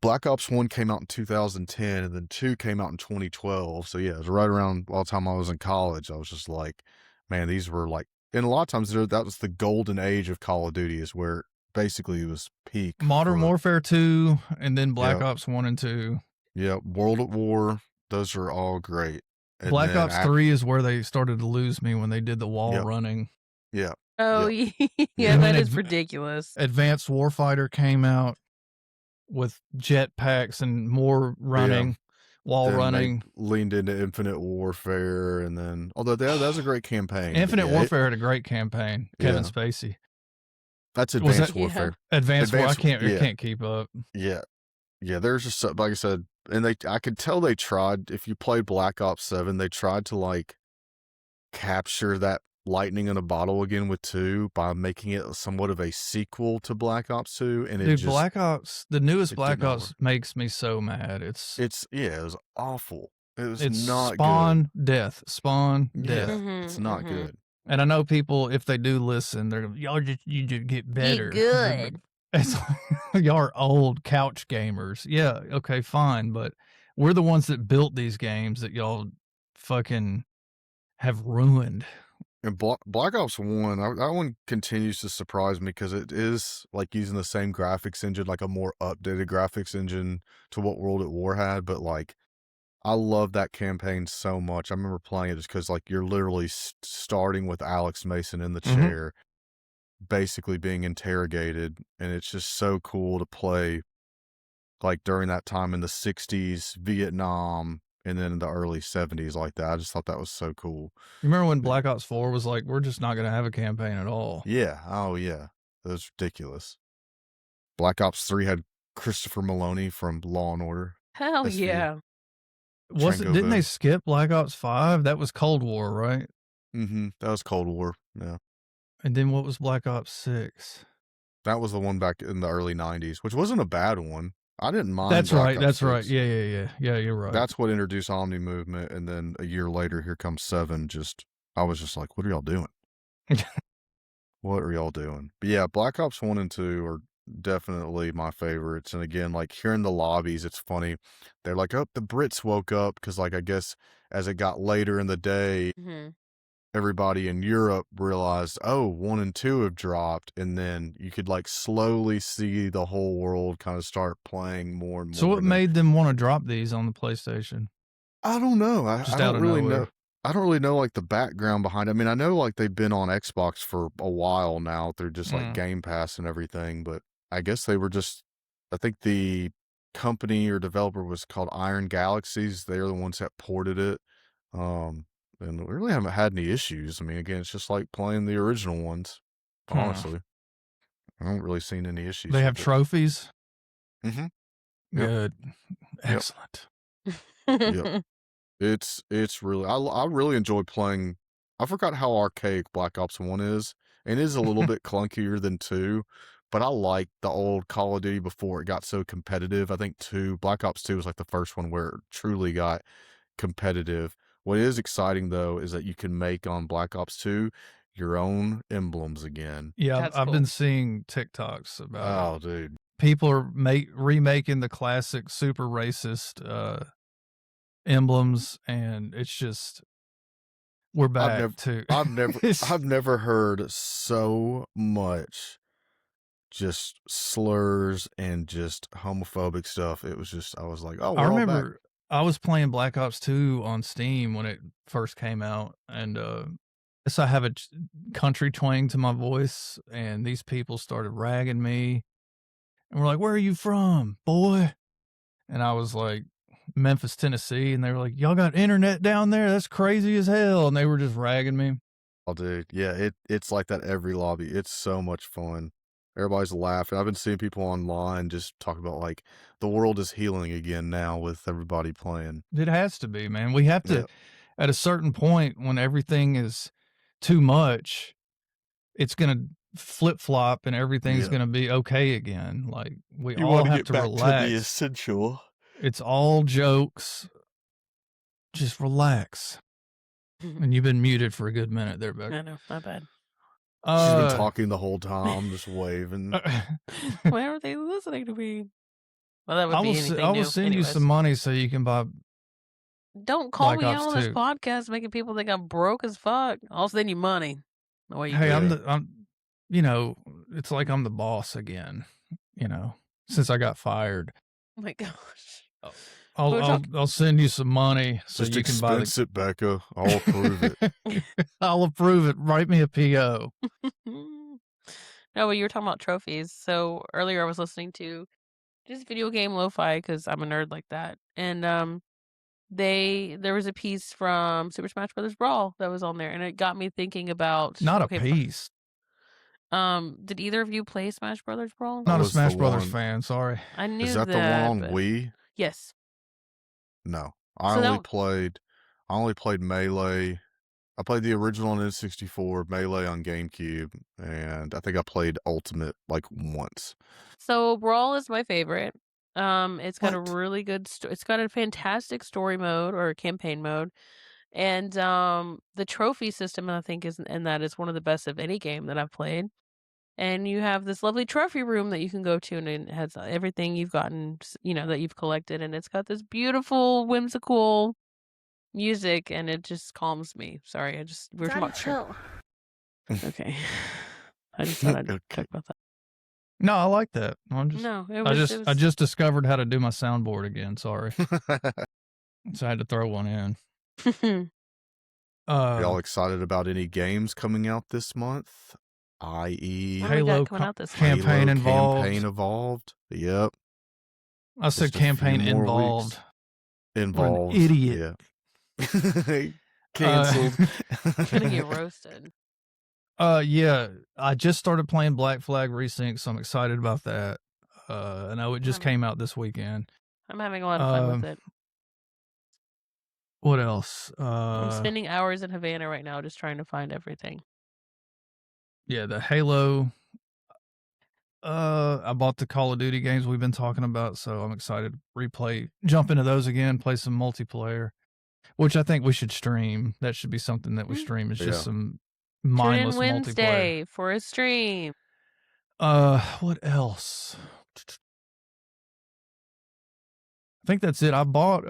Black Ops 1 came out in 2010, and then 2 came out in 2012. So yeah, it was right around all the time I was in college. I was just like, man, these were like, and a lot of times that was the golden age of Call of Duty, is where basically it was peak. Modern Warfare 2, and then Black Ops 1 and 2. Yeah, World at War, those are all great. And Black Ops 3 is where they started to lose me, when they did the wall running. Yeah. Oh, yeah, that is ridiculous. Advanced Warfighter came out with jetpacks and more running, wall running. Leaned into Infinite Warfare, and then, although that was a great campaign. Like had a great campaign. Kevin Spacey. That's Advanced Warfare. Advanced Warfare. I can't keep up. Yeah. Yeah, there's just, like I said, and I could tell they tried. If you played Black Ops 7, they tried to like capture that lightning in a bottle again with 2 by making it somewhat of a sequel to Black Ops 2. And Black Ops, the newest Black Ops makes me so mad. It was awful. It's not Spawn good. Death. It's not good. And I know people, if they do listen, they're you just get better. Get good. It's like, y'all are old couch gamers. Yeah, okay, fine, but we're the ones that built these games that y'all fucking have ruined. And Black Ops 1, that one continues to surprise me, because it is like using the same graphics engine, like a more updated graphics engine to what World at War had. But like, I love that campaign so much. I remember playing it just because like you're literally starting with Alex Mason in the chair, basically being interrogated, and it's just so cool to play like during that time in the 60s, Vietnam, and then in the early 70s like that. I just thought that was so cool. You remember when Black Ops 4 was like, we're just not going to have a campaign at all? Yeah. Oh, yeah. That was ridiculous. Black Ops 3 had Christopher Maloney from Law and Order. Hell yeah. Didn't they skip Black Ops 5? That was Cold War, right? Mm-hmm. That was Cold War, yeah. And then what was Black Ops 6? That was the one back in the early 90s, which wasn't a bad one. I didn't mind. That's right. Yeah, you're right. That's what introduced Omni Movement, and then a year later, here comes 7. I was just like, what are y'all doing? What are y'all doing? But yeah, Black Ops 1 and 2 are definitely my favorites. And again, like hearing the lobbies, it's funny. They're like, oh, the Brits woke up, because like I guess as it got later in the day, everybody in Europe realized, oh, 1 and 2 have dropped, and then you could like slowly see the whole world kind of start playing more and more. So what made them want to drop these on the PlayStation? I don't know. I don't really know. I don't really know like the background behind it. I mean, I know like they've been on Xbox for a while now through just like Game Pass and everything, but I guess they were just, I think the company or developer was called Iron Galaxies. They're the ones that ported it. And we really haven't had any issues. I mean, again, it's just like playing the original ones, honestly. I haven't really seen any issues. They have trophies? Mm-hmm. Good. Excellent. Yep. It's really, I really enjoy playing. I forgot how archaic Black Ops 1 is, and it is a little bit clunkier than 2, but I like the old Call of Duty before it got so competitive. I think Black Ops 2 was like the first one where it truly got competitive. What is exciting though is that you can make on Black Ops 2 your own emblems again. Yeah, I've been seeing TikToks about it. Oh, dude. People are remaking the classic super racist emblems, and it's just we're back I've never heard so much just slurs and just homophobic stuff. It was just, I was like, oh, I remember I was playing Black Ops 2 on Steam when it first came out, and so I have a country twang to my voice, and these people started ragging me, and we're like, "Where are you from, boy?" And I was like, Memphis, Tennessee, and they were like, "Y'all got internet down there? That's crazy as hell." And they were just ragging me. Oh, dude. Yeah, it's like that every lobby. It's so much fun. Everybody's laughing. I've been seeing people online just talk about like the world is healing again now with everybody playing. It has to be, man. We have to, at a certain point when everything is too much, it's going to flip flop and everything's going to be okay again. Like we all have to relax. To the essential. It's all jokes. Just relax. And you've been muted for a good minute there, Beck. I know, my bad. She's been talking the whole time, just waving. Why aren't they listening to me? Well, that would be anything new. I will send you some money so you can buy. Don't call me out on this podcast, making people think I'm broke as fuck. I'll send you money. Hey, I'm, you know, it's like I'm the boss again. You know, since I got fired. Oh my gosh. I'll send you some money so just you can buy it, Becca. I'll approve it. I'll approve it. Write me a PO. No, but you were talking about trophies. So earlier I was listening to just video game lo-fi because I'm a nerd like that, and there was a piece from Super Smash Brothers Brawl that was on there, and it got me thinking about not a piece. Did either of you play Smash Brothers Brawl? Not a Smash Brothers fan. Sorry. I knew that. Is that the one on Wii? Yes. No, I only played Melee. I played the original on N64, Melee on GameCube, and I think I played Ultimate like once. So Brawl is my favorite. It's got a really good. It's got a fantastic story mode or campaign mode, and the trophy system I think is one of the best of any game that I've played. And you have this lovely trophy room that you can go to, and it has everything you've gotten, that you've collected, and it's got this beautiful, whimsical music, and it just calms me. Sorry, we're talking about chill. Okay, I just thought I'd talk about that. No, I like that. I just discovered how to do my soundboard again. Sorry, so I had to throw one in. Y'all excited about any games coming out this month? I.e. Halo campaign involved. Yep. I said campaign involved. Involved. An idiot. Yeah. Canceled. Gonna get roasted. Yeah. I just started playing Black Flag Resync, so I'm excited about that. I know it just came out this weekend. I'm having a lot of fun with it. What else? I'm spending hours in Havana right now just trying to find everything. Yeah, the Halo. I bought the Call of Duty games we've been talking about, so I'm excited to jump into those again, play some multiplayer, which I think we should stream. That should be something that we stream. It's just some mindless Tune in Wednesday multiplayer for a stream. What else? I think that's it. I bought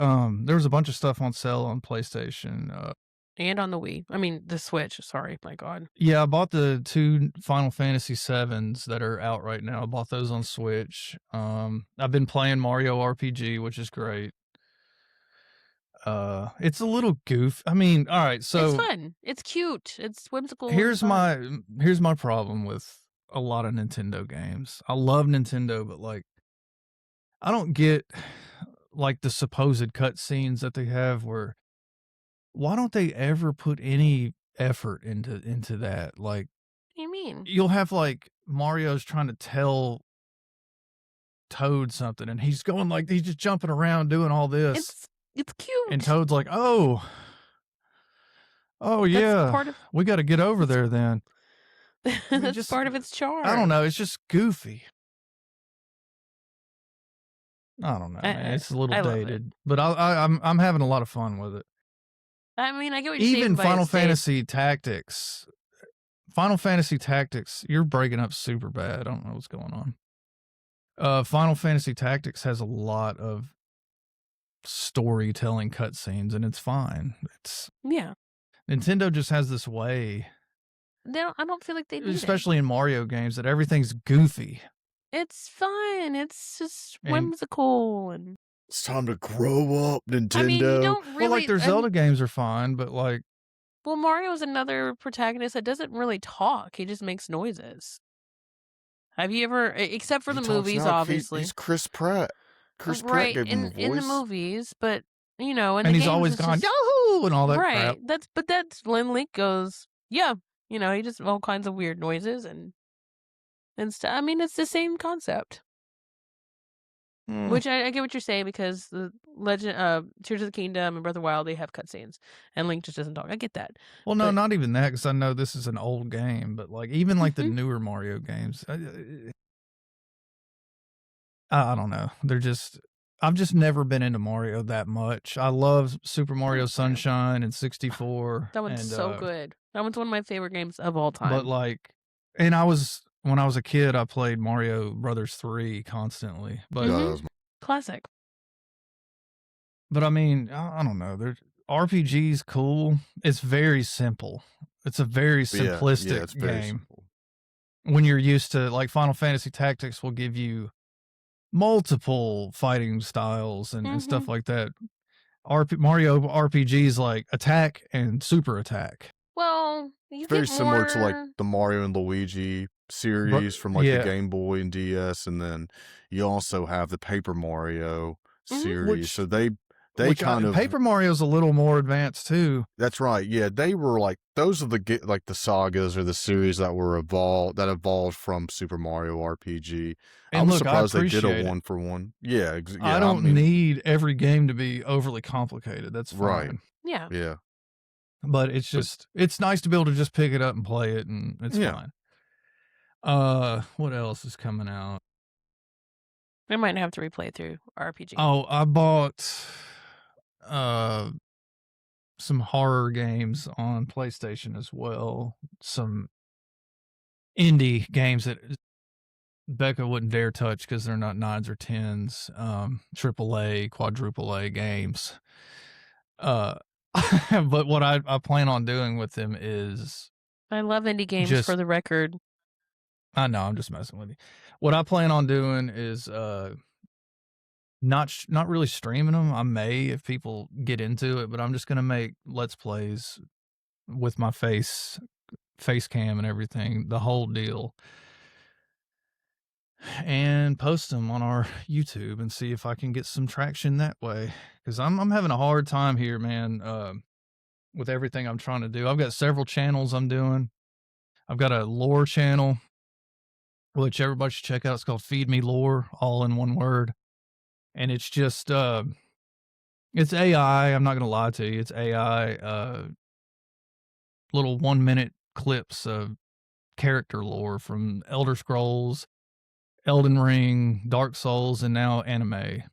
there was a bunch of stuff on sale on PlayStation. And on the Wii. I mean, the Switch. Sorry, my God. Yeah, I bought the 2 Final Fantasy VIIs that are out right now. I bought those on Switch. I've been playing Mario RPG, which is great. It's a little goof. I mean, all right, so it's fun. It's cute. It's whimsical. Here's fun. my problem with a lot of Nintendo games. I love Nintendo, but like I don't get like the supposed cutscenes that they have where why don't they ever put any effort into that? Like What do you mean? you'll have like Mario's trying to tell Toad something and he's going like he's just jumping around doing all this. It's cute. And Toad's like, "Oh, yeah. Part of we got to get over there then." that's just part of its charm. I don't know, it's just goofy. I don't know, man. It's a little dated, but I'm having a lot of fun with it. I mean, I get what you're saying. Even Final Fantasy Tactics. Final Fantasy Tactics, you're breaking up super bad. I don't know what's going on. Final Fantasy Tactics has a lot of storytelling cutscenes, and it's fine. Yeah. Nintendo just has this way. I don't feel like they need especially in Mario games, that everything's goofy. It's fun. It's just whimsical and it's time to grow up, Nintendo. I mean, you don't really. Well, like their Zelda games are fine, but like. Well, Mario's another protagonist that doesn't really talk. He just makes noises. Have you ever, except for the movies, obviously? He's Chris Pratt. Chris Pratt gave him a voice. In the movies, but you know, and he's always gone Yahoo and all that crap. That's when Link goes, yeah, you know, he just all kinds of weird noises and stuff. I mean, it's the same concept. Which I get what you're saying because the Legend, Tears of the Kingdom and Breath of the Wild, they have cutscenes, and Link just doesn't talk. I get that. Well, no, not even that, because I know this is an old game, but like even like the newer Mario games, I don't know. I've just never been into Mario that much. I love Super Mario Sunshine and 64. That one's so good. That one's one of my favorite games of all time. But like, and when I was a kid, I played Mario Brothers 3 constantly. But classic. But I mean, I don't know. RPG's cool. It's very simple. It's a very simplistic game. Simple. When you're used to like Final Fantasy Tactics will give you multiple fighting styles and stuff like that. Mario RPGs like attack and super attack. Well, it's very similar to like the Mario and Luigi series from like the Game Boy and DS, and then you also have the Paper Mario series. So they kind of Paper Mario's a little more advanced too. That's right. Yeah, they were like those are the sagas or the series that evolved from Super Mario RPG. And I'm surprised they did a 1-for-1. Yeah, I don't need every game to be overly complicated. That's fine. Right. Yeah. Yeah. But it's nice to be able to just pick it up and play it, and it's fine. What else is coming out? I might have to replay through RPG. Oh, I bought some horror games on PlayStation as well. Some indie games that Becca wouldn't dare touch because they're not 9s or 10s. AAA, quadruple A games. But what I plan on doing with them is I love indie games for the record. I know, I'm just messing with you. What I plan on doing is not really streaming them. I may if people get into it, but I'm just gonna make Let's Plays with my face cam and everything, the whole deal, and post them on our YouTube and see if I can get some traction that way. Because I'm having a hard time here, man. With everything I'm trying to do, I've got several channels I'm doing. I've got a lore channel, which everybody should check out. It's called Feed Me Lore, all in one word. And it's just, it's AI. I'm not going to lie to you. It's AI, little 1-minute clips of character lore from Elder Scrolls, Elden Ring, Dark Souls, and now anime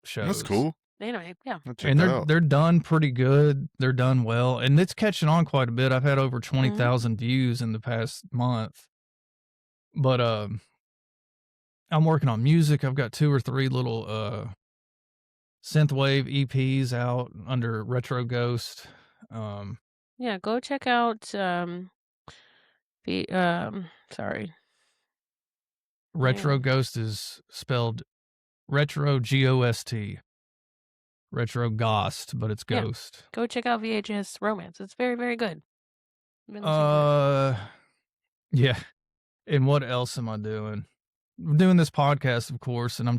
shows. That's cool. Anime, yeah. And they're done pretty good. They're done well. And it's catching on quite a bit. I've had over 20,000 views in the past month. But I'm working on music. I've got 2 or 3 little synthwave EPs out under Retro Ghost. Yeah, go check out Retro Ghost is spelled Retro GOST. Retro Ghost, but it's Ghost. Go check out VHS Romance. It's very, very good. Yeah. And what else am I doing? I'm doing this podcast, of course, and I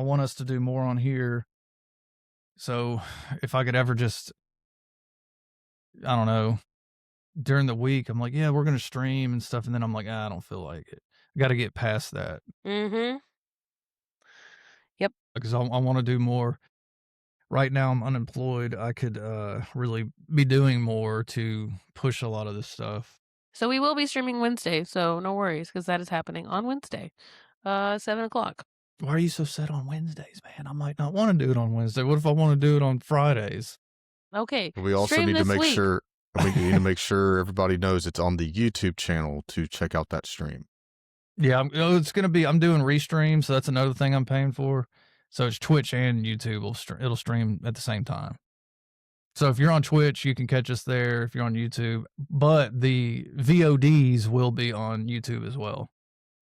want us to do more on here. So if I could ever just, I don't know, during the week, I'm like, yeah, we're going to stream and stuff. And then I'm like, I don't feel like it. I got to get past that. Mm-hmm. Yep. Because I want to do more. Right now I'm unemployed. I could really be doing more to push a lot of this stuff. So we will be streaming Wednesday, so no worries, because that is happening on Wednesday, 7:00. Why are you so set on Wednesdays, man? I might not want to do it on Wednesday. What if I want to do it on Fridays? Okay. We also need to make sure everybody knows it's on the YouTube channel to check out that stream. Yeah, it's gonna be. I'm doing restream, so that's another thing I'm paying for. So it's Twitch and YouTube. It'll stream at the same time. So if you're on Twitch, you can catch us there. If you're on YouTube, but the VODs will be on YouTube as well.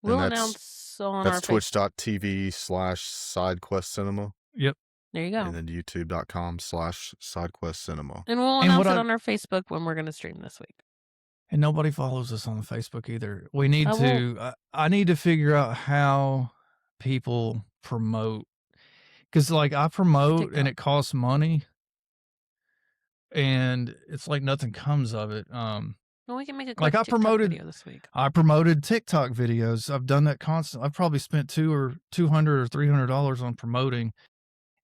We'll announce on that's twitch.tv/SideQuestCinema. Yep. There you go. And then youtube.com/SideQuestCinema. And we'll announce it on our Facebook when we're going to stream this week. And nobody follows us on the Facebook either. We need to. I need to figure out how people promote, because like I promote TikTok. And it costs money, and it's like nothing comes of it. Well, we can make a quick TikTok video this week. I promoted TikTok videos. I've done that constantly. I've probably spent $200 or $300 on promoting,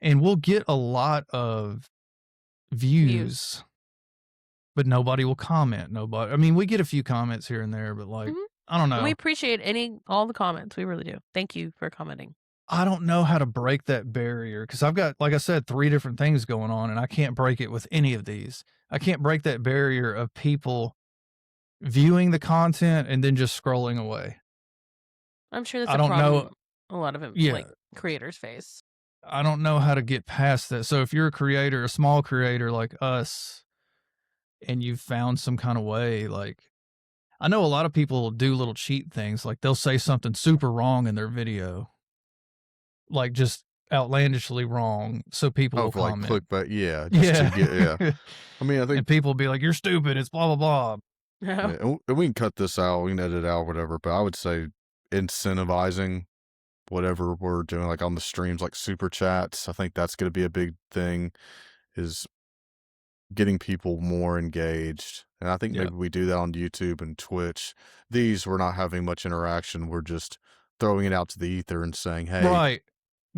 and we'll get a lot of views. But nobody will comment. I mean, we get a few comments here and there, but like, I don't know. And we appreciate all the comments. We really do. Thank you for commenting. I don't know how to break that barrier, because I've got, like I said, 3 different things going on, and I can't break it with any of these. I can't break that barrier of people viewing the content and then just scrolling away. I'm sure that's a problem a lot of like creators face. I don't know how to get past that. So if you're a creator, a small creator like us, and you've found some kind of way, like, I know a lot of people do little cheat things, like they'll say something super wrong in their video, like just outlandishly wrong, so people will comment. Like clickbait, yeah. I mean, I think, and people will be like, "You're stupid. It's blah blah blah." Yeah, and we can cut this out, we can edit it out, whatever. But I would say incentivizing whatever we're doing, like on the streams, like super chats. I think that's going to be a big thing. Is getting people more engaged. And I think maybe we do that on YouTube and Twitch. We're not having much interaction. We're just throwing it out to the ether and saying, hey,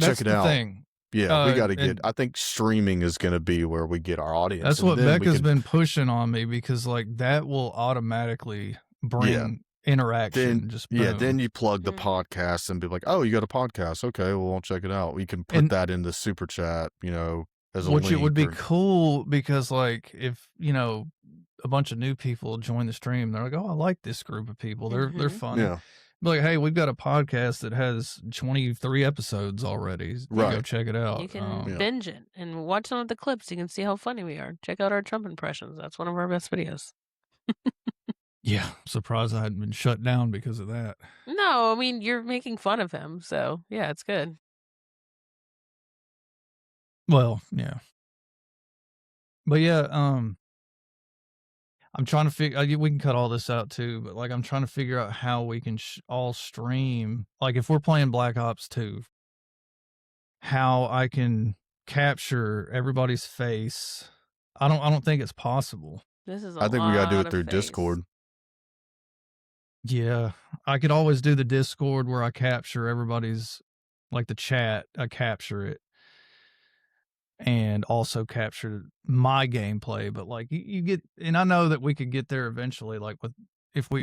check it out. Thing. Yeah, we got to I think streaming is going to be where we get our audience. That's what Becca's been pushing on me, because like that will automatically bring interaction. Then you plug the podcast and be like, oh, you got a podcast. Okay, well, I'll check it out. We can put that in the super chat, which it would be cool, because like if a bunch of new people join the stream, they're like, oh, I like this group of people, they're fun. Be like, hey, we've got a podcast that has 23 episodes already. Go check it out. You can binge it and watch some of the clips. You can see how funny we are. Check out our Trump impressions. That's one of our best videos. Yeah, I'm surprised I hadn't been shut down because of that. No, I mean, you're making fun of him, so yeah, it's good. Well, yeah. But yeah, I'm trying to figure, we can cut all this out too, but like, I'm trying to figure out how we can all stream. Like if we're playing Black Ops 2, how I can capture everybody's face. I don't think it's possible. I think we got to do it through Discord. Yeah. I could always do the Discord where I capture everybody's, like the chat, I capture it. And also capture my gameplay, but like you get, and I know that we could get there eventually, like if we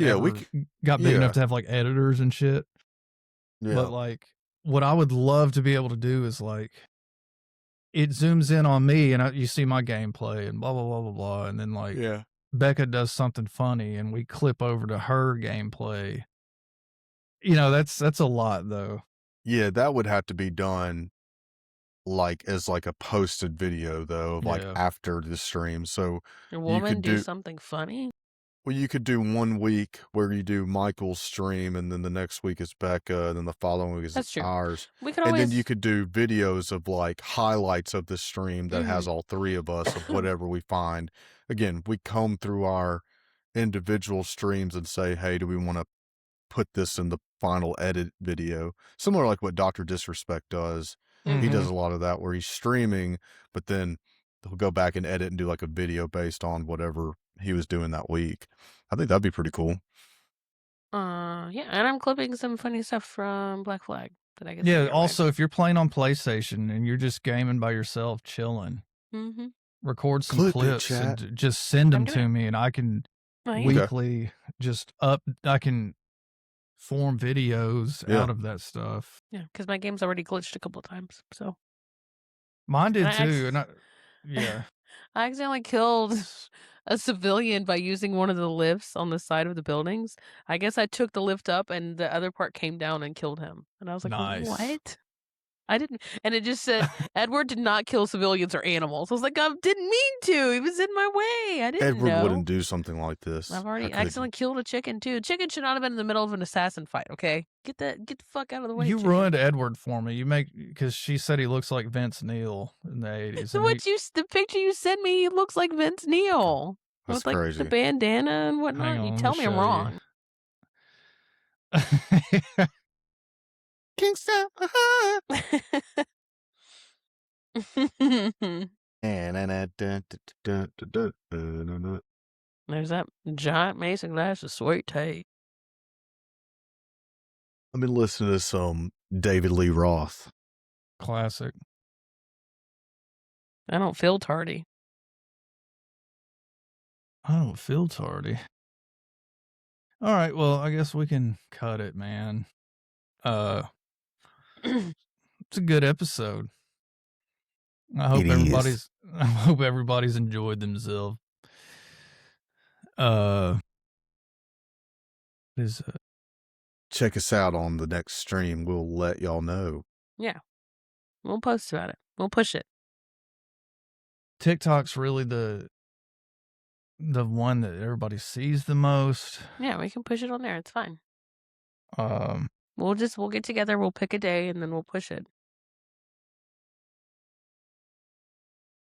got big enough to have like editors and shit. Yeah. But like, what I would love to be able to do is like, it zooms in on me and you see my gameplay and blah blah blah blah blah, and then like Becca does something funny and we clip over to her gameplay. That's a lot though. Yeah, that would have to be done like as like a posted video though, like after the stream. So a woman do something funny? Well, you could do 1 week where you do Michael's stream, and then the next week is Becca, and then the following week is ours. We could And always... then you could do videos of like highlights of the stream that has all three of us of whatever we find. Again, we comb through our individual streams and say, hey, do we want to put this in the final edit video? Similar like what Dr. Disrespect does. He does a lot of that where he's streaming, but then he'll go back and edit and do like a video based on whatever he was doing that week. I think that'd be pretty cool. Yeah, and I'm clipping some funny stuff from Black Flag that I guess. Yeah, also if you're playing on PlayStation and you're just gaming by yourself, chilling, record some clips and just send them to me, and I can weekly I can form videos out of that stuff. Yeah, because my game's already glitched a couple of times, so. Mine did too, and I accidentally killed a civilian by using one of the lifts on the side of the buildings. I guess I took the lift up and the other part came down and killed him. And I was like, nice. What? I didn't. And it just said, Edward did not kill civilians or animals. I was like, I didn't mean to. He was in my way. I didn't know. Edward wouldn't do something like this. I've already accidentally killed a chicken too. A chicken should not have been in the middle of an assassin fight, okay? Get the fuck out of the way. You ruined Edward for me. Because she said he looks like Vince Neil in the 80s. The picture you sent me, he looks like Vince Neil. That's with crazy. The bandana and whatnot. You tell me I'm wrong. Kingston. There's that giant mason glass of sweet tea. I've been listening to some David Lee Roth. Classic. I don't feel tardy. I don't feel tardy. All right, well, I guess we can cut it, man. It's a good episode. I hope everybody's enjoyed themselves. Check us out on the next stream. We'll let y'all know. Yeah. We'll post about it. We'll push it. TikTok's really the one that everybody sees the most. Yeah, we can push it on there. It's fine. We'll get together, we'll pick a day, and then we'll push it.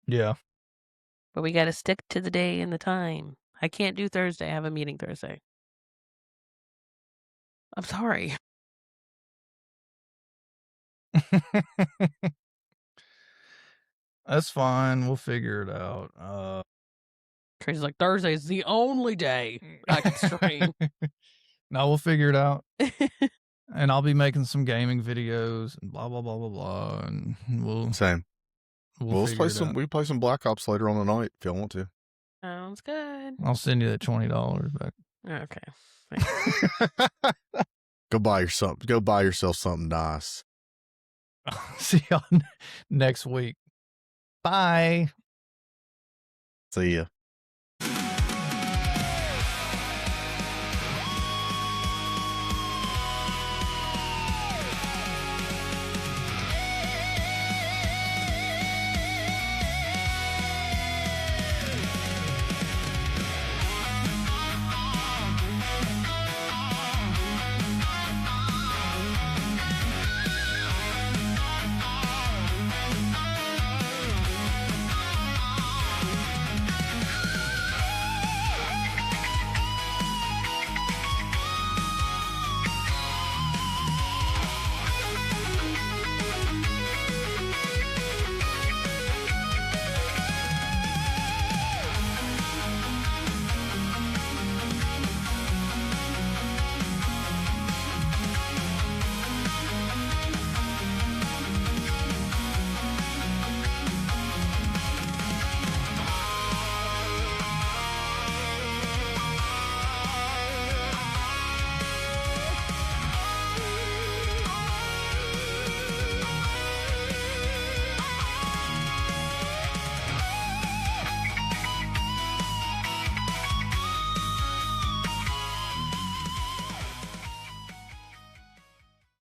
Yeah. But we got to stick to the day and the time. I can't do Thursday. I have a meeting Thursday. I'm sorry. That's fine. We'll figure it out. Tracy's like, Thursday's the only day I can stream. No, we'll figure it out. And I'll be making some gaming videos and blah, blah, blah, blah, blah. And we'll play some Black Ops later on tonight if y'all want to. Sounds good. I'll send you that $20 back. Okay. Go buy yourself something nice. See y'all next week. Bye. See ya.